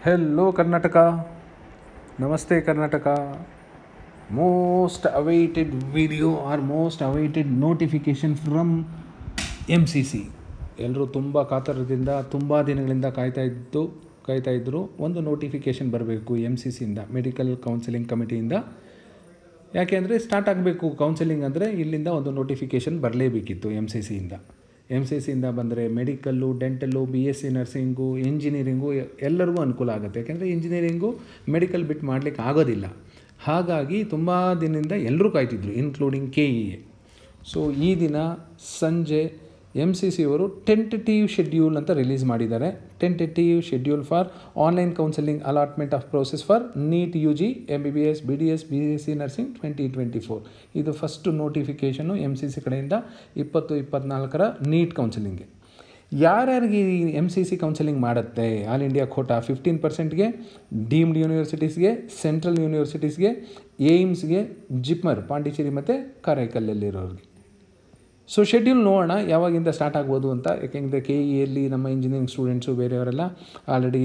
Hello Karnataka, Namaste Karnataka. Most awaited video or most awaited notification from MCC. ಎಲ್ಲರೂ ತುಂಬ ಕಾತರದಿಂದ ತುಂಬ ದಿನಗಳಿಂದ ಕಾಯ್ತಾ ಇದ್ದರು ಒಂದು ನೋಟಿಫಿಕೇಷನ್ ಬರಬೇಕು MCCಯಿಂದ, ಮೆಡಿಕಲ್ ಕೌನ್ಸಿಲಿಂಗ್ ಕಮಿಟಿಯಿಂದ. ಯಾಕೆಂದರೆ ಸ್ಟಾರ್ಟ್ ಆಗಬೇಕು ಕೌನ್ಸಿಲಿಂಗ್ ಅಂದರೆ ಇಲ್ಲಿಂದ ಒಂದು ನೋಟಿಫಿಕೇಷನ್ ಬರಲೇಬೇಕಿತ್ತು MCCಯಿಂದ ಬಂದರೆ medical, dental, BSc nursing, engineering ಎಲ್ಲರಿಗೂ ಅನುಕೂಲ ಆಗುತ್ತೆ. ಯಾಕೆಂದರೆ ಇಂಜಿನಿಯರಿಂಗು ಮೆಡಿಕಲ್ ಬಿಟ್ಟು ಮಾಡಲಿಕ್ಕೆ ಆಗೋದಿಲ್ಲ. ಹಾಗಾಗಿ ತುಂಬ ದಿನದಿಂದ ಎಲ್ಲರೂ ಕಾಯ್ತಿದ್ರು, ಇನ್ಕ್ಲೂಡಿಂಗ್ KEA. ಸೊ ಈ ದಿನ ಸಂಜೆ MCC ಅವರು ಟೆಂಟೇಟಿವ್ ಶೆಡ್ಯೂಲ್ ಅಂತ ರಿಲೀಸ್ ಮಾಡಿದ್ದಾರೆ. Tentative schedule for online counselling allotment of process for NEET UG MBBS BDS BSc nursing 2024. ಇದು ಫಸ್ಟ್ ನೋಟಿಫಿಕೇಷನು MCC ಕಡೆಯಿಂದ 2024 ನೀಟ್ ಕೌನ್ಸಿಲಿಂಗ್ಗೆ. ಯಾರ್ಯಾರಿಗೆ MCC ಕೌನ್ಸಿಲಿಂಗ್ ಮಾಡುತ್ತೆ? ಆಲ್ ಇಂಡಿಯಾ ಕೋಟಾ 15%ಗೆ, ಡೀಮ್ಡ್ ಯೂನಿವರ್ಸಿಟೀಸ್ಗೆ, ಸೆಂಟ್ರಲ್ ಯೂನಿವರ್ಸಿಟೀಸ್ಗೆ, ಏಮ್ಸ್ಗೆ, ಜಿಪ್ಮರ್ ಪಾಂಡಿಚೇರಿ ಮತ್ತು ಕಾರೈಕಲ್ಲಲ್ಲಿರೋರಿಗೆ. ಸೊ ಶೆಡ್ಯೂಲ್ ನೋಡೋಣ ಯಾವಾಗಿಂದ ಸ್ಟಾರ್ಟ್ ಆಗ್ಬೋದು ಅಂತ. ಯಾಕೆಂದರೆ KEಯಲ್ಲಿ ನಮ್ಮ ಇಂಜಿನಿಯರಿಂಗ್ ಸ್ಟೂಡೆಂಟ್ಸು ಬೇರೆಯವರೆಲ್ಲ ಆಲ್ರೆಡಿ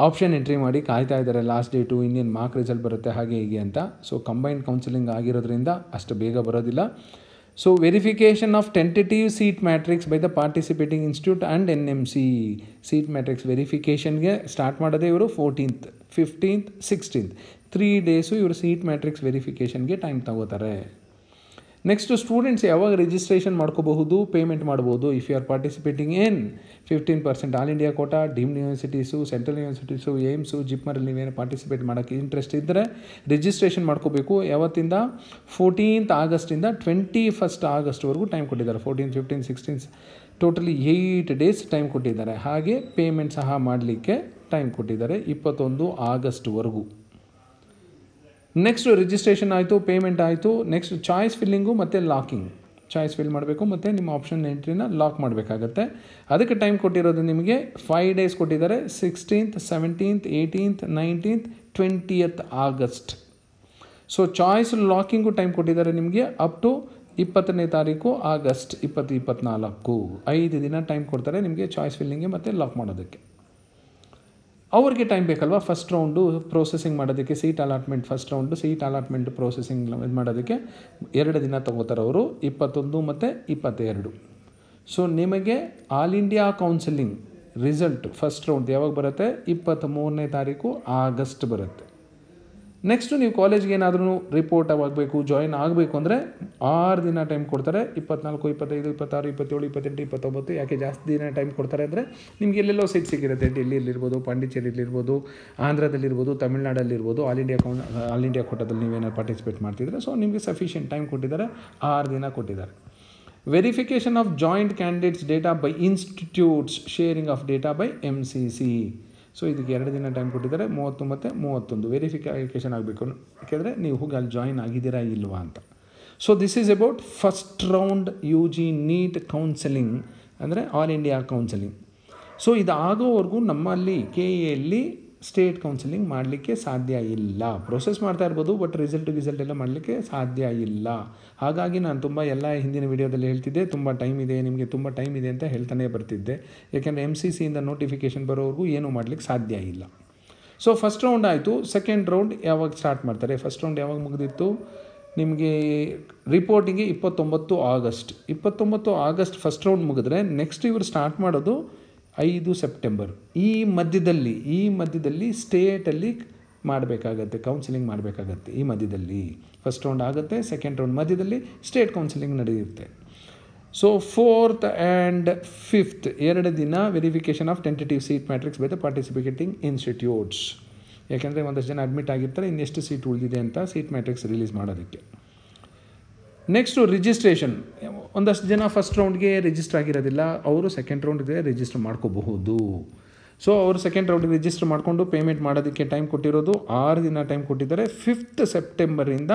ಆಪ್ಷನ್ ಎಂಟ್ರಿ ಮಾಡಿ ಕಾಯ್ತಾ ಇದ್ದಾರೆ. ಲಾಸ್ಟ್ ಡೇಟು, ಇನ್ನೇನು ಮಾರ್ಕ್ ರಿಸಲ್ಟ್ ಬರುತ್ತೆ ಹಾಗೆ ಹೀಗೆ ಅಂತ. ಸೊ ಕಂಬೈನ್ಡ್ ಕೌನ್ಸಿಲಿಂಗ್ ಆಗಿರೋದ್ರಿಂದ ಅಷ್ಟು ಬೇಗ ಬರೋದಿಲ್ಲ. So verification of tentative seat matrix by the participating institute and NMC seat matrix ವೆರಿಫಿಕೇಷನ್ಗೆ ಸ್ಟಾರ್ಟ್ ಮಾಡೋದೇ ಇವರು 14th, 15th, 16th 3 ಡೇಸು ಇವರು ಸೀಟ್ ಮ್ಯಾಟ್ರಿಕ್ಸ್ ವೆರಿಫಿಕೇಷನ್ಗೆ ಟೈಮ್ ತಗೋತಾರೆ. ನೆಕ್ಸ್ಟು ಸ್ಟೂಡೆಂಟ್ಸ್ ಯಾವಾಗ ರಿಜಿಸ್ಟ್ರೇಷನ್ ಮಾಡ್ಕೋಬಹುದು, ಪೇಮೆಂಟ್ ಮಾಡ್ಬೋದು. If you are participating in 15% all India quota, deemed universities, central universities, AIIMS, ಜಿಪ್ಮರಲ್ಲಿ ನೀವೇನು ಪಾರ್ಟಿಸಿಪೇಟ್ ಮಾಡೋಕ್ಕೆ ಇಂಟ್ರೆಸ್ಟ್ ಇದ್ದರೆ ರಿಜಿಸ್ಟ್ರೇಷನ್ ಮಾಡ್ಕೋಬೇಕು. ಯಾವತ್ತಿಂದ? 14th ಆಗಸ್ಟಿಂದ 21st ಆಗಸ್ಟ್ವರೆಗೂ ಟೈಮ್ ಕೊಟ್ಟಿದ್ದಾರೆ. 14, 15, 16 ಟೋಟಲಿ 8 ಡೇಸ್ ಟೈಮ್ ಕೊಟ್ಟಿದ್ದಾರೆ. ಹಾಗೆ ಪೇಮೆಂಟ್ ಸಹ ಮಾಡಲಿಕ್ಕೆ ಟೈಮ್ ಕೊಟ್ಟಿದ್ದಾರೆ 21 ಆಗಸ್ಟ್ವರೆಗೂ. ನೆಕ್ಸ್ಟ್ ರಿಜಿಸ್ಟ್ರೇಷನ್ ಆಯಿತು, ಪೇಮೆಂಟ್ ಆಯಿತು. ನೆಕ್ಸ್ಟ್ ಚಾಯ್ಸ್ ಫಿಲ್ಲಿಂಗು ಮತ್ತು ಲಾಕಿಂಗ್. ಚಾಯ್ಸ್ ಫಿಲ್ ಮಾಡಬೇಕು ಮತ್ತು ನಿಮ್ಮ ಆಪ್ಷನ್ ಎಂಟ್ರಿನ ಲಾಕ್ ಮಾಡಬೇಕಾಗತ್ತೆ. ಅದಕ್ಕೆ ಟೈಮ್ ಕೊಟ್ಟಿರೋದು ನಿಮಗೆ 5 ಡೇಸ್ ಕೊಟ್ಟಿದ್ದಾರೆ. 16th, 17th, 18th, 19th, 20th August. So choice locking time ಕೊಟ್ಟಿದ್ದಾರೆ ನಿಮಗೆ ಅಪ್ ಟು 20ನೇ ತಾರೀಕು ಆಗಸ್ಟ್ 2024. 5 ದಿನ ಟೈಮ್ ಕೊಡ್ತಾರೆ ನಿಮಗೆ ಚಾಯ್ಸ್ ಫಿಲ್ಲಿಂಗ್ಗೆ ಮತ್ತು ಲಾಕ್ ಮಾಡೋದಕ್ಕೆ. ಅವ್ರಿಗೆ ಟೈಮ್ ಬೇಕಲ್ವ ಫಸ್ಟ್ ರೌಂಡು ಪ್ರೋಸೆಸಿಂಗ್ ಮಾಡೋದಕ್ಕೆ. Seat allotment first round seat allotment processing ಇದು ಮಾಡೋದಕ್ಕೆ 2 ದಿನ ತೊಗೋತಾರೆ ಅವರು, 21 ಮತ್ತು 22. ಸೊ ನಿಮಗೆ all India counselling result first round ಯಾವಾಗ ಬರುತ್ತೆ? 23ನೇ ತಾರೀಕು ಆಗಸ್ಟ್ ಬರುತ್ತೆ. ನೆಕ್ಸ್ಟು ನೀವು ಕಾಲೇಜ್ಗೆ ಏನಾದರೂ ರಿಪೋರ್ಟ್ ಆಗಬೇಕು, ಜಾಯಿನ್ ಆಗಬೇಕು ಅಂದರೆ 6 ದಿನ ಟೈಮ್ ಕೊಡ್ತಾರೆ. 24, 25, 26, 27, 28, 29. ಯಾಕೆ ಜಾಸ್ತಿ ದಿನ ಟೈಮ್ ಕೊಡ್ತಾರೆ ಅಂದರೆ ನಿಮಗೆ ಎಲ್ಲೆಲ್ಲೋ ಸೀಟ್ ಸಿಕ್ಕಿರುತ್ತೆ. ಡೆಲ್ಲಿಯಲ್ಲಿರ್ಬೋದು, ಪಾಂಡಿಚೇರಿಯಲ್ಲಿರ್ಬೋದು, ಆಂಧ್ರದಲ್ಲಿರ್ಬೋದು, ತಮಿಳ್ನಾಡಲ್ಲಿರ್ಬೋದು. ಆಲ್ ಇಂಡಿಯಾ ಕೋಟಾದಲ್ಲಿ ನೀವೇನಾದ್ರು ಪಾರ್ಟಿಸಿಪೇಟ್ ಮಾಡ್ತಿದ್ರೆ ಸೊ ನಿಮಗೆ ಸಫಿಷಿಯೆಂಟ್ ಟೈಮ್ ಕೊಟ್ಟಿದ್ದಾರೆ. 6 ದಿನ ಕೊಟ್ಟಿದ್ದಾರೆ. Verification of joint candidates data by institutes, sharing of data by MCC. So ಇದಕ್ಕೆ 2 ದಿನ ಟೈಮ್ ಕೊಟ್ಟಿದ್ದಾರೆ, 30 ಮತ್ತು 31. ವೆರಿಫಿಕೇಷನ್ ಆಗಬೇಕು, ಯಾಕೆಂದರೆ ನೀವು ಹೋಗಿ ಅಲ್ಲಿ ಜಾಯಿನ್ ಆಗಿದ್ದೀರಾ ಇಲ್ವಾ ಅಂತ. So this is about first round UG NEET counselling, ಅಂದರೆ ಆಲ್ ಇಂಡಿಯಾ ಕೌನ್ಸಿಲಿಂಗ್. ಸೊ ಇದು ಆಗೋವರೆಗೂ ನಮ್ಮಲ್ಲಿ KEಯಲ್ಲಿ ಸ್ಟೇಟ್ ಕೌನ್ಸಿಲಿಂಗ್ ಮಾಡಲಿಕ್ಕೆ ಸಾಧ್ಯ ಇಲ್ಲ. ಪ್ರೊಸೆಸ್ ಮಾಡ್ತಾ ಇರ್ಬೋದು, ಬಟ್ ರಿಸಲ್ಟ್ ಎಲ್ಲ ಮಾಡಲಿಕ್ಕೆ ಸಾಧ್ಯ ಇಲ್ಲ. ಹಾಗಾಗಿ ನಾನು ತುಂಬ ಎಲ್ಲ ಹಿಂದಿನ ವೀಡಿಯೋದಲ್ಲಿ ಹೇಳ್ತಿದ್ದೆ ತುಂಬ ಟೈಮ್ ಇದೆ, ನಿಮಗೆ ತುಂಬ ಟೈಮ್ ಇದೆ ಅಂತ ಹೇಳ್ತಾನೆ ಬರ್ತಿದ್ದೆ. ಯಾಕೆಂದರೆ MCCಯಿಂದ ನೋಟಿಫಿಕೇಷನ್ ಬರೋವರೆಗೂ ಏನೂ ಮಾಡಲಿಕ್ಕೆ ಸಾಧ್ಯ ಇಲ್ಲ. ಸೊ ಫಸ್ಟ್ ರೌಂಡ್ ಆಯಿತು. ಸೆಕೆಂಡ್ ರೌಂಡ್ ಯಾವಾಗ ಸ್ಟಾರ್ಟ್ ಮಾಡ್ತಾರೆ? ಫಸ್ಟ್ ರೌಂಡ್ ಯಾವಾಗ ಮುಗಿದಿತ್ತು ನಿಮಗೆ? ರಿಪೋರ್ಟಿಂಗ್ಗೆ 29 ಆಗಸ್ಟ್. 29 ಆಗಸ್ಟ್ ಫಸ್ಟ್ ರೌಂಡ್ ಮುಗಿದ್ರೆ ನೆಕ್ಸ್ಟ್ ಇವರು ಸ್ಟಾರ್ಟ್ ಮಾಡೋದು 5 ಸೆಪ್ಟೆಂಬರ್. ಈ ಮಧ್ಯದಲ್ಲಿ ಸ್ಟೇಟಲ್ಲಿ ಮಾಡಬೇಕಾಗತ್ತೆ, ಕೌನ್ಸಿಲಿಂಗ್ ಮಾಡಬೇಕಾಗತ್ತೆ. ಈ ಮಧ್ಯದಲ್ಲಿ ಫಸ್ಟ್ ರೌಂಡ್ ಆಗುತ್ತೆ, ಸೆಕೆಂಡ್ ರೌಂಡ್ ಮಧ್ಯದಲ್ಲಿ ಸ್ಟೇಟ್ ಕೌನ್ಸಿಲಿಂಗ್ ನಡೆಯುತ್ತೆ. ಸೊ 4th ಆ್ಯಂಡ್ 5th 2 ದಿನ verification of tentative seat matrix by the participating institutes. ಯಾಕೆಂದರೆ ಒಂದಷ್ಟು ಜನ ಅಡ್ಮಿಟ್ ಆಗಿರ್ತಾರೆ, ಇನ್ನೆಷ್ಟು ಸೀಟ್ ಉಳಿದಿದೆ ಅಂತ ಸೀಟ್ ಮ್ಯಾಟ್ರಿಕ್ಸ್ ರಿಲೀಸ್ ಮಾಡೋದಕ್ಕೆ. Next registration. ಒಂದಷ್ಟು ಜನ ಫಸ್ಟ್ ರೌಂಡ್ಗೆ ರಿಜಿಸ್ಟರ್ ಆಗಿರೋದಿಲ್ಲ, ಅವರು ಸೆಕೆಂಡ್ ರೌಂಡ್ಗೆ ರಿಜಿಸ್ಟರ್ ಮಾಡ್ಕೋಬಹುದು. ಸೊ ಅವರು ಸೆಕೆಂಡ್ ರೌಂಡ್ಗೆ ರಿಜಿಸ್ಟರ್ ಮಾಡಿಕೊಂಡು ಪೇಮೆಂಟ್ ಮಾಡೋದಕ್ಕೆ ಟೈಮ್ ಕೊಟ್ಟಿರೋದು 6 ದಿನ ಟೈಮ್ ಕೊಟ್ಟಿದ್ದಾರೆ. 5th ಸೆಪ್ಟೆಂಬರಿಂದ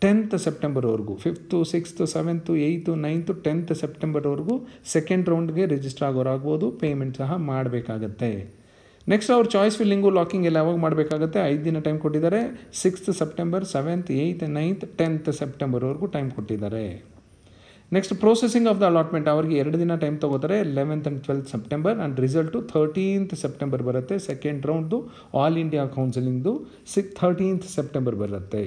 10th ಸೆಪ್ಟೆಂಬರ್ವರೆಗೂ, 5th, 6th, 7th, 8th, 9th, 10th ಸೆಪ್ಟೆಂಬರ್ವರೆಗೂ ಸೆಕೆಂಡ್ ರೌಂಡ್ಗೆ ರಿಜಿಸ್ಟರ್ ಆಗೋರಾಗ್ಬೋದು. ಪೇಮೆಂಟ್ ಸಹ ಮಾಡಬೇಕಾಗತ್ತೆ. ನೆಕ್ಸ್ಟ್ ಅವ್ರ ಚಾಯ್ಸ್ ಫಿಲ್ಲಿಂಗು ಲಾಕಿಂಗ್ ಎಲ್ಲ ಯಾವಾಗ ಮಾಡಬೇಕಾಗುತ್ತೆ? 5 ದಿನ ಟೈಮ್ ಕೊಟ್ಟಿದ್ದಾರೆ. 6th September, 7th, 8th, 9th, 10th ಸೆಪ್ಟೆಂಬರ್ವರೆಗೂ ಟೈಮ್ ಕೊಟ್ಟಿದ್ದಾರೆ. Next processing of the allotment ಅವ್ರಿಗೆ 2 ದಿನ ಟೈಮ್ ತೊಗೋತಾರೆ 11th and 12th September and result 13th September ಬರುತ್ತೆ. ಸೆಕೆಂಡ್ ರೌಂಡ್ದು ಆಲ್ ಇಂಡಿಯಾ ಕೌನ್ಸಿಲಿಂಗ್ದು 13th ಸೆಪ್ಟೆಂಬರ್ ಬರುತ್ತೆ.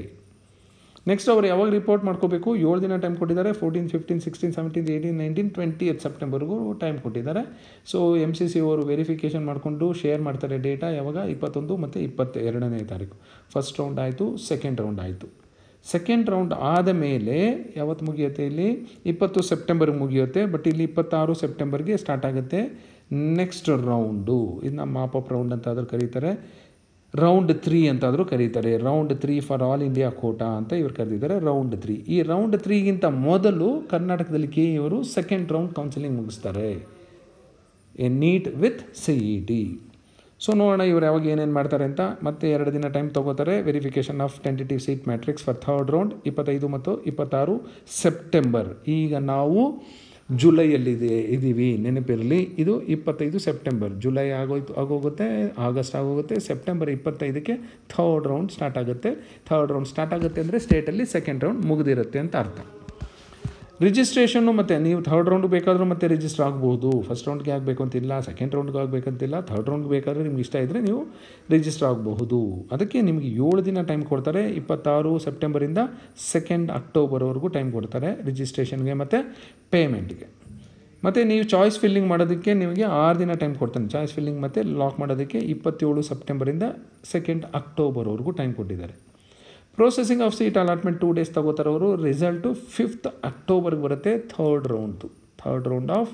ನೆಕ್ಸ್ಟ್ ಅವರು ಯಾವಾಗ ರಿಪೋರ್ಟ್ ಮಾಡ್ಕೋಬೇಕು, 7 ದಿನ ಟೈಮ್ ಕೊಟ್ಟಿದ್ದಾರೆ. 14, 15, 16, 17, 18, 19, 20th ಸೆಪ್ಟೆಂಬರ್ಗೂ ಟೈಮ್ ಕೊಟ್ಟಿದ್ದಾರೆ. ಸೊ MCC ಅವರು ವೆರಿಫಿಕೇಷನ್ ಮಾಡಿಕೊಂಡು ಶೇರ್ ಮಾಡ್ತಾರೆ ಡೇಟಾ ಯಾವಾಗ 21 ಮತ್ತು 22ನೇ ತಾರೀಕು. ಫಸ್ಟ್ ರೌಂಡ್ ಆಯಿತು, ಸೆಕೆಂಡ್ ರೌಂಡ್ ಆಯಿತು. ಸೆಕೆಂಡ್ ರೌಂಡ್ ಆದ ಮೇಲೆ ಯಾವತ್ತು ಮುಗಿಯುತ್ತೆ, ಇಲ್ಲಿ 20 ಸೆಪ್ಟೆಂಬರ್ಗೆ ಮುಗಿಯುತ್ತೆ. ಬಟ್ ಇಲ್ಲಿ 26 ಸೆಪ್ಟೆಂಬರ್ಗೆ ಸ್ಟಾರ್ಟ್ ಆಗುತ್ತೆ ನೆಕ್ಸ್ಟ್ ರೌಂಡು. ಇದನ್ನ ಮಾಪಪ್ ರೌಂಡ್ ಅಂತಾದರೂ ಕರೀತಾರೆ, ರೌಂಡ್ 3 ಅಂತಾದರೂ ಕರೀತಾರೆ. Round 3 for all India Kota ಅಂತ ಇವ್ರು ಕರೆದಿದ್ದಾರೆ. ರೌಂಡ್ 3 ಈ ರೌಂಡ್ 3ಗಿಂತ ಮೊದಲು ಕರ್ನಾಟಕದಲ್ಲಿ KE ಅವರು ಸೆಕೆಂಡ್ ರೌಂಡ್ ಕೌನ್ಸಿಲಿಂಗ್ ಮುಗಿಸ್ತಾರೆ, ಎ ನೀಟ್ ವಿತ್ CET. ಸೊ ನೋಡೋಣ ಇವ್ರು ಯಾವಾಗ ಏನೇನು ಮಾಡ್ತಾರೆ ಅಂತ. ಮತ್ತೆ 2 ದಿನ ಟೈಮ್ ತೊಗೋತಾರೆ. Verification of tentative seat matrix for third round 25 ಮತ್ತು 26 ಸೆಪ್ಟೆಂಬರ್. ಈಗ ನಾವು ಇದ್ದೀವಿ, ನೆನಪಿರಲಿ. ಇದು 25 ಸೆಪ್ಟೆಂಬರ್. ಜುಲೈ ಆಗೋಗುತ್ತೆ, ಆಗಸ್ಟ್ ಆಗೋಗುತ್ತೆ, ಸೆಪ್ಟೆಂಬರ್ 25ಕ್ಕೆ ಥರ್ಡ್ ರೌಂಡ್ ಸ್ಟಾರ್ಟ್ ಆಗುತ್ತೆ. ಥರ್ಡ್ ರೌಂಡ್ ಸ್ಟಾರ್ಟ್ ಆಗುತ್ತೆ ಅಂದರೆ ಸ್ಟೇಟಲ್ಲಿ ಸೆಕೆಂಡ್ ರೌಂಡ್ ಮುಗಿದಿರುತ್ತೆ ಅಂತ ಅರ್ಥ. ರಿಜಿಸ್ಟ್ರೇಷನ್ನು ಮತ್ತು ನೀವು ಥರ್ಡ್ ರೌಂಡ್ ಬೇಕಾದರೂ ಮತ್ತೆ ರಿಜಿಸ್ಟರ್ ಆಗ್ಬೋದು. ಫಸ್ಟ್ ರೌಂಡ್ಗೆ ಆಗಬೇಕು ಅಂತಿಲ್ಲ, ಸೆಕೆಂಡ್ ರೌಂಡ್ಗೆ ಆಗಬೇಕಂತಿಲ್ಲ. ಥರ್ಡ್ ರೌಂಡ್ಗೆ ಬೇಕಾದರೆ ನಿಮ್ಗೆ ಇಷ್ಟ ಇದ್ದರೆ ನೀವು ರಿಜಿಸ್ಟರ್ ಆಗಬಹುದು. ಅದಕ್ಕೆ ನಿಮಗೆ 7 ದಿನ ಟೈಮ್ ಕೊಡ್ತಾರೆ. 26 ಸೆಪ್ಟೆಂಬರಿಂದ 2 ಅಕ್ಟೋಬರ್ವರೆಗೂ ಟೈಮ್ ಕೊಡ್ತಾರೆ ರಿಜಿಸ್ಟ್ರೇಷನ್ಗೆ ಮತ್ತು ಪೇಮೆಂಟ್ಗೆ. ಮತ್ತು ನೀವು ಚಾಯ್ಸ್ ಫಿಲ್ಲಿಂಗ್ ಮಾಡೋದಕ್ಕೆ ನಿಮಗೆ 6 ದಿನ ಟೈಮ್ ಕೊಡ್ತಾನೆ. ಚಾಯ್ಸ್ ಫಿಲ್ಲಿಂಗ್ ಮತ್ತು ಲಾಕ್ ಮಾಡೋದಕ್ಕೆ 27 ಸೆಪ್ಟೆಂಬರಿಂದ 2 ಅಕ್ಟೋಬರ್ವರೆಗೂ ಟೈಮ್ ಕೊಟ್ಟಿದ್ದಾರೆ. Processing of seat allotment 2 days ತಗೋತಾರೆ ಅವರು. ರಿಸಲ್ಟು 5th ಅಕ್ಟೋಬರ್ಗೆ ಬರುತ್ತೆ. Third round of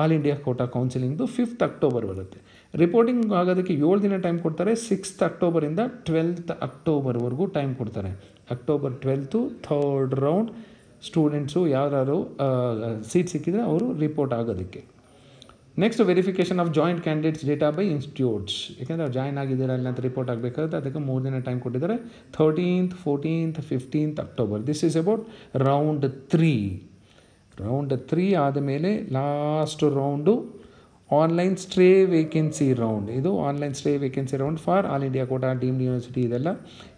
all India quota ಕೌನ್ಸಿಲಿಂಗ್ದು 5th ಅಕ್ಟೋಬರ್ ಬರುತ್ತೆ. ರಿಪೋರ್ಟಿಂಗ್ ಆಗೋದಕ್ಕೆ 7 ದಿನ ಟೈಮ್ ಕೊಡ್ತಾರೆ. 6th ಅಕ್ಟೋಬರಿಂದ 12th ಅಕ್ಟೋಬರ್ವರೆಗೂ ಟೈಮ್ ಕೊಡ್ತಾರೆ. October 12th third round students ಯಾರು ಸೀಟ್ ಸಿಕ್ಕಿದರೆ ಅವರು ರಿಪೋರ್ಟ್ ಆಗೋದಕ್ಕೆ. Next verification of joint candidates data by institutes. ಯಾಕೆಂದರೆ ಅವ್ರು ಜಾಯ್ನ್ ಆಗಿದ್ದೀರಾ ಇಲ್ಲ ಅಂತ ರಿಪೋರ್ಟ್ ಆಗಬೇಕಾಗುತ್ತೆ. ಅದಕ್ಕೆ 3 ದಿನ ಟೈಮ್ ಕೊಟ್ಟಿದ್ದಾರೆ. 13th, 14th, 15th October. This is about round 3. Round 3 ಆದಮೇಲೆ last round online stray vacancy round. ಇದು online stray vacancy round for all India quota, deemed university. ಇದೆಲ್ಲ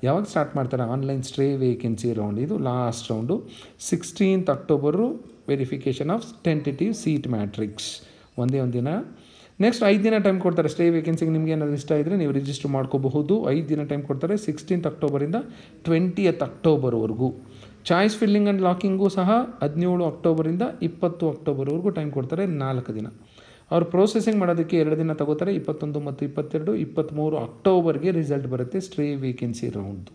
ಯಾವಾಗ ಸ್ಟಾರ್ಟ್ ಮಾಡ್ತಾರೆ, ಆನ್ಲೈನ್ ಸ್ಟ್ರೇ ವೇಕೆನ್ಸಿ ರೌಂಡ್. ಇದು last round. 16th October verification of tentative seat matrix. ಒಂದೇ ದಿನ. Next 5 ದಿನ time ಕೊಡ್ತಾರೆ. Stay ವೇಕೆನ್ಸಿಗೆ ನಿಮಗೆ ಏನಾದರೂ ಇಷ್ಟ ಇದ್ದರೆ ನೀವು ರಿಜಿಸ್ಟರ್ ಮಾಡ್ಕೋಬಹುದು. 5 ದಿನ ಟೈಮ್ ಕೊಡ್ತಾರೆ. 16th ಅಕ್ಟೋಬರಿಂದ 20th ಅಕ್ಟೋಬರ್ವರೆಗೂ. ಚಾಯ್ಸ್ ಫಿಲ್ಲಿಂಗ್ ಆ್ಯಂಡ್ ಲಾಕಿಂಗು ಸಹ 17 ಅಕ್ಟೋಬರಿಂದ 20 ಅಕ್ಟೋಬರ್ವರೆಗೂ ಟೈಮ್ ಕೊಡ್ತಾರೆ, 4 ದಿನ. ಅವ್ರು ಪ್ರೊಸೆಸಿಂಗ್ ಮಾಡೋದಕ್ಕೆ 2 ದಿನ ತಗೋತಾರೆ. 21 ಮತ್ತು 22, 23 ಅಕ್ಟೋಬರ್ಗೆ ರಿಸಲ್ಟ್ ಬರುತ್ತೆ ಸ್ಟ್ರೇ ವೇಕೆನ್ಸಿ ರೌಂಡ್ದು.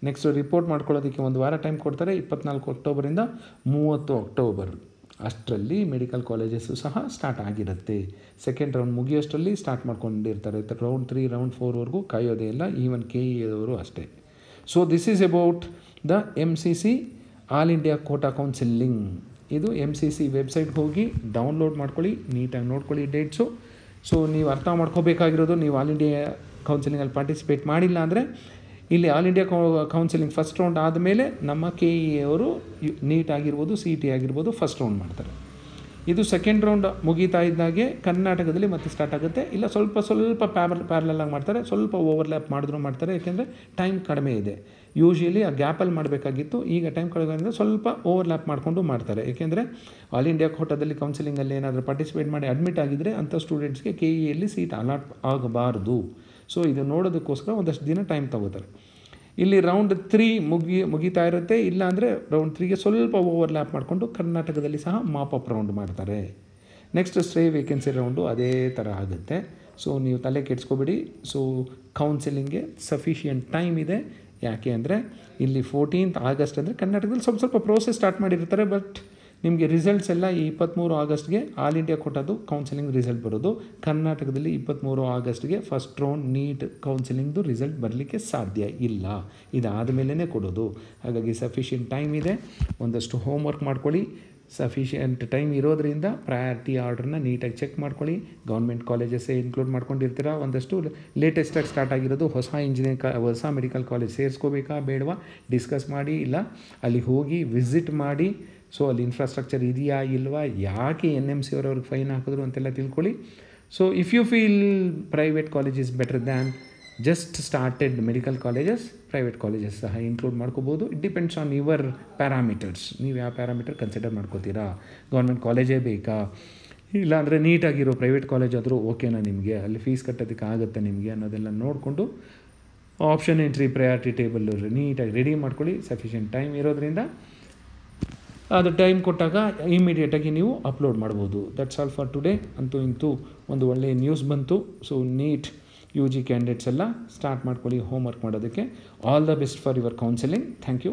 ನೆಕ್ಸ್ಟ್ ರಿಪೋರ್ಟ್ ಮಾಡ್ಕೊಳ್ಳೋದಕ್ಕೆ 1 ವಾರ ಟೈಮ್ ಕೊಡ್ತಾರೆ. 24 ಅಕ್ಟೋಬರಿಂದ 30 ಅಕ್ಟೋಬರ್. ಅಷ್ಟರಲ್ಲಿ ಮೆಡಿಕಲ್ ಕಾಲೇಜಸ್ಸು ಸಹ ಸ್ಟಾರ್ಟ್ ಆಗಿರುತ್ತೆ. ಸೆಕೆಂಡ್ ರೌಂಡ್ ಮುಗಿಯೋಷ್ಟರಲ್ಲಿ ಸ್ಟಾರ್ಟ್ ಮಾಡ್ಕೊಂಡಿರ್ತಾರೆ. ರೌಂಡ್ 3, ರೌಂಡ್ 4ವರೆಗೂ ಕಾಯೋದೇ ಇಲ್ಲ. ಈವನ್ KE ಅವರು ಅಷ್ಟೇ. So this is about the MCC all India Kota counselling. ಇದು MCC ವೆಬ್ಸೈಟ್ಗೆ ಹೋಗಿ ಡೌನ್ಲೋಡ್ ಮಾಡ್ಕೊಳ್ಳಿ, ನೀಟಾಗಿ ನೋಡ್ಕೊಳ್ಳಿ ಡೇಟ್ಸು. ಸೊ ನೀವು ಅರ್ಥ ಮಾಡ್ಕೋಬೇಕಾಗಿರೋದು, ನೀವು ಆಲ್ ಇಂಡಿಯಾ ಕೌನ್ಸಿಲಿಂಗಲ್ಲಿ ಪಾರ್ಟಿಸಿಪೇಟ್ ಮಾಡಿಲ್ಲ ಅಂದರೆ ಇಲ್ಲಿ all India counselling first round ಆದಮೇಲೆ ನಮ್ಮ KE ಅವರು ನೀಟ್ ಆಗಿರ್ಬೋದು, CET ಆಗಿರ್ಬೋದು ಫಸ್ಟ್ ರೌಂಡ್ ಮಾಡ್ತಾರೆ. ಇದು ಸೆಕೆಂಡ್ ರೌಂಡ್ ಮುಗೀತಾ ಇದ್ದಾಗೆ ಕರ್ನಾಟಕದಲ್ಲಿ ಮತ್ತೆ ಸ್ಟಾರ್ಟ್ ಆಗುತ್ತೆ. ಇಲ್ಲ ಸ್ವಲ್ಪ ಪ್ಯಾರಲಲ್ಲಾಗಿ ಮಾಡ್ತಾರೆ, ಸ್ವಲ್ಪ ಓವರ್ಲ್ಯಾಪ್ ಮಾಡಿದ್ರು ಮಾಡ್ತಾರೆ. ಯಾಕೆಂದರೆ ಟೈಮ್ ಕಡಿಮೆ ಇದೆ. ಯೂಶ್ವಲಿ ಆ ಗ್ಯಾಪಲ್ಲಿ ಮಾಡಬೇಕಾಗಿತ್ತು, ಈಗ ಟೈಮ್ ಕಡಿಮೆ ಅಂದರೆ ಸ್ವಲ್ಪ ಓವರ್ಲ್ಯಾಪ್ ಮಾಡಿಕೊಂಡು ಮಾಡ್ತಾರೆ. ಏಕೆಂದರೆ ಆಲ್ ಇಂಡಿಯಾ ಕೋಟಾದಲ್ಲಿ ಕೌನ್ಸಿಲಿಂಗಲ್ಲಿ ಏನಾದರೂ ಪಾರ್ಟಿಸಿಪೇಟ್ ಮಾಡಿ ಅಡ್ಮಿಟ್ ಆಗಿದ್ದರೆ ಅಂಥ ಸ್ಟೂಡೆಂಟ್ಸ್ಗೆ KEಯಲ್ಲಿ ಸೀಟ್ ಅಲಾಟ್ ಆಗಬಾರ್ದು. ಸೊ ಇದು ನೋಡೋದಕ್ಕೋಸ್ಕರ ಒಂದಷ್ಟು ದಿನ ಟೈಮ್ ತಗೋತಾರೆ. ಇಲ್ಲಿ ರೌಂಡ್ 3 ಮುಗೀತಾ ಇರುತ್ತೆ. ಇಲ್ಲಾಂದರೆ ರೌಂಡ್ 3ಗೆ ಸ್ವಲ್ಪ ಓವರ್ಲ್ಯಾಪ್ ಮಾಡಿಕೊಂಡು ಕರ್ನಾಟಕದಲ್ಲಿ ಸಹ ಮಾಪಪ್ ರೌಂಡ್ ಮಾಡ್ತಾರೆ. ನೆಕ್ಸ್ಟ್ ಸ್ಟ್ರೇ ವೇಕೆನ್ಸಿ ರೌಂಡು ಅದೇ ಥರ ಆಗುತ್ತೆ. ಸೊ ನೀವು ತಲೆ ಕೆಡಿಸ್ಕೊಬೇಡಿ. ಸೊ ಕೌನ್ಸಿಲಿಂಗ್ಗೆ ಸಫಿಷಿಯೆಂಟ್ ಟೈಮ್ ಇದೆ. ಯಾಕೆ ಅಂದರೆ ಇಲ್ಲಿ 14th ಆಗಸ್ಟ್ ಅಂದರೆ ಕರ್ನಾಟಕದಲ್ಲಿ ಸ್ವಲ್ಪ ಪ್ರೋಸೆಸ್ ಸ್ಟಾರ್ಟ್ ಮಾಡಿರ್ತಾರೆ. ಬಟ್ ನಿಮಗೆ ರಿಸಲ್ಟ್ಸ್ ಎಲ್ಲ ಈ 23 ಆಗಸ್ಟ್ಗೆ ಆಲ್ ಇಂಡಿಯಾ ಕೋಟಾದು ಕೌನ್ಸಿಲಿಂಗ್ ರಿಸಲ್ಟ್ ಬರೋದು. ಕರ್ನಾಟಕದಲ್ಲಿ 23 ಆಗಸ್ಟ್ಗೆ ಫಸ್ಟ್ ರೌಂಡ್ ನೀಟ್ ಕೌನ್ಸಿಲಿಂಗ್ದು ರಿಸಲ್ಟ್ ಬರಲಿಕ್ಕೆ ಸಾಧ್ಯ ಇಲ್ಲ. ಇದಾದ ಮೇಲೇ ಕೊಡೋದು. ಹಾಗಾಗಿ ಸಫಿಷಿಯೆಂಟ್ ಟೈಮ್ ಇದೆ. ಒಂದಷ್ಟು ಹೋಮ್ವರ್ಕ್ ಮಾಡ್ಕೊಳ್ಳಿ. ಸಫಿಷಿಯೆಂಟ್ ಟೈಮ್ ಇರೋದ್ರಿಂದ ಪ್ರಯಾರಿಟಿ ಆರ್ಡ್ರನ್ನ ನೀಟಾಗಿ ಚೆಕ್ ಮಾಡ್ಕೊಳ್ಳಿ. ಗೌರ್ಮೆಂಟ್ ಕಾಲೇಜಸ್ಸೇ ಇನ್ಕ್ಲೂಡ್ ಮಾಡ್ಕೊಂಡಿರ್ತೀರ. ಒಂದಷ್ಟು ಲೇಟೆಸ್ಟಾಗಿ ಸ್ಟಾರ್ಟ್ ಆಗಿರೋದು ಹೊಸ ಮೆಡಿಕಲ್ ಕಾಲೇಜ್ ಸೇರಿಸ್ಕೋಬೇಕಾ ಬೇಡವಾ ಡಿಸ್ಕಸ್ ಮಾಡಿ. ಇಲ್ಲ ಅಲ್ಲಿ ಹೋಗಿ ವಿಸಿಟ್ ಮಾಡಿ. ಸೊ ಅಲ್ಲಿ ಇನ್ಫ್ರಾಸ್ಟ್ರಕ್ಚರ್ ಇದೆಯಾ ಇಲ್ವಾ, ಯಾಕೆ NMC ಅವ್ರಿಗೆ ಫೈನ್ ಹಾಕಿದ್ರು ಅಂತೆಲ್ಲ ತಿಳ್ಕೊಳ್ಳಿ. So if you feel private college is better than just started medical colleges, private colleges ಸಹ ಇನ್ಕ್ಲೂಡ್ ಮಾಡ್ಕೋಬೋದು. It depends on your parameters. ನೀವು ಯಾವ ಪ್ಯಾರಾಮೀಟರ್ ಕನ್ಸಿಡರ್ ಮಾಡ್ಕೋತೀರಾ. ಗೌರ್ಮೆಂಟ್ ಕಾಲೇಜೇ ಬೇಕಾ, ಇಲ್ಲಾಂದರೆ ನೀಟಾಗಿರೋ ಪ್ರೈವೇಟ್ ಕಾಲೇಜ್ ಆದರೂ ಓಕೆನಾ ನಿಮಗೆ, ಅಲ್ಲಿ ಫೀಸ್ ಕಟ್ಟೋದಕ್ಕೆ ಆಗುತ್ತೆ ನಿಮಗೆ ಅನ್ನೋದೆಲ್ಲ ನೋಡಿಕೊಂಡು ಆಪ್ಷನ್ ಎಂಟ್ರಿ ಪ್ರಯಾರಿಟಿ ಟೇಬಲ್ ನೀಟಾಗಿ ರೆಡಿ ಮಾಡ್ಕೊಳ್ಳಿ. ಸಫಿಷಿಯೆಂಟ್ ಟೈಮ್ ಇರೋದ್ರಿಂದ ಅದು ಟೈಮ್ ಕೊಟ್ಟಾಗ ಇಮಿಡಿಯೇಟಾಗಿ ನೀವು ಅಪ್ಲೋಡ್ ಮಾಡ್ಬೋದು. That's all for today. ಅಂತೂ ಇಂತೂ ಒಂದು ಒಳ್ಳೆಯ ನ್ಯೂಸ್ ಬಂತು. ಸೊ ನೀಟ್ UG ಕ್ಯಾಂಡಿಡೇಟ್ಸ್ ಎಲ್ಲ ಸ್ಟಾರ್ಟ್ ಮಾಡ್ಕೊಳ್ಳಿ ಹೋಮ್ವರ್ಕ್ ಮಾಡೋದಕ್ಕೆ. All the best for your counselling. Thank you.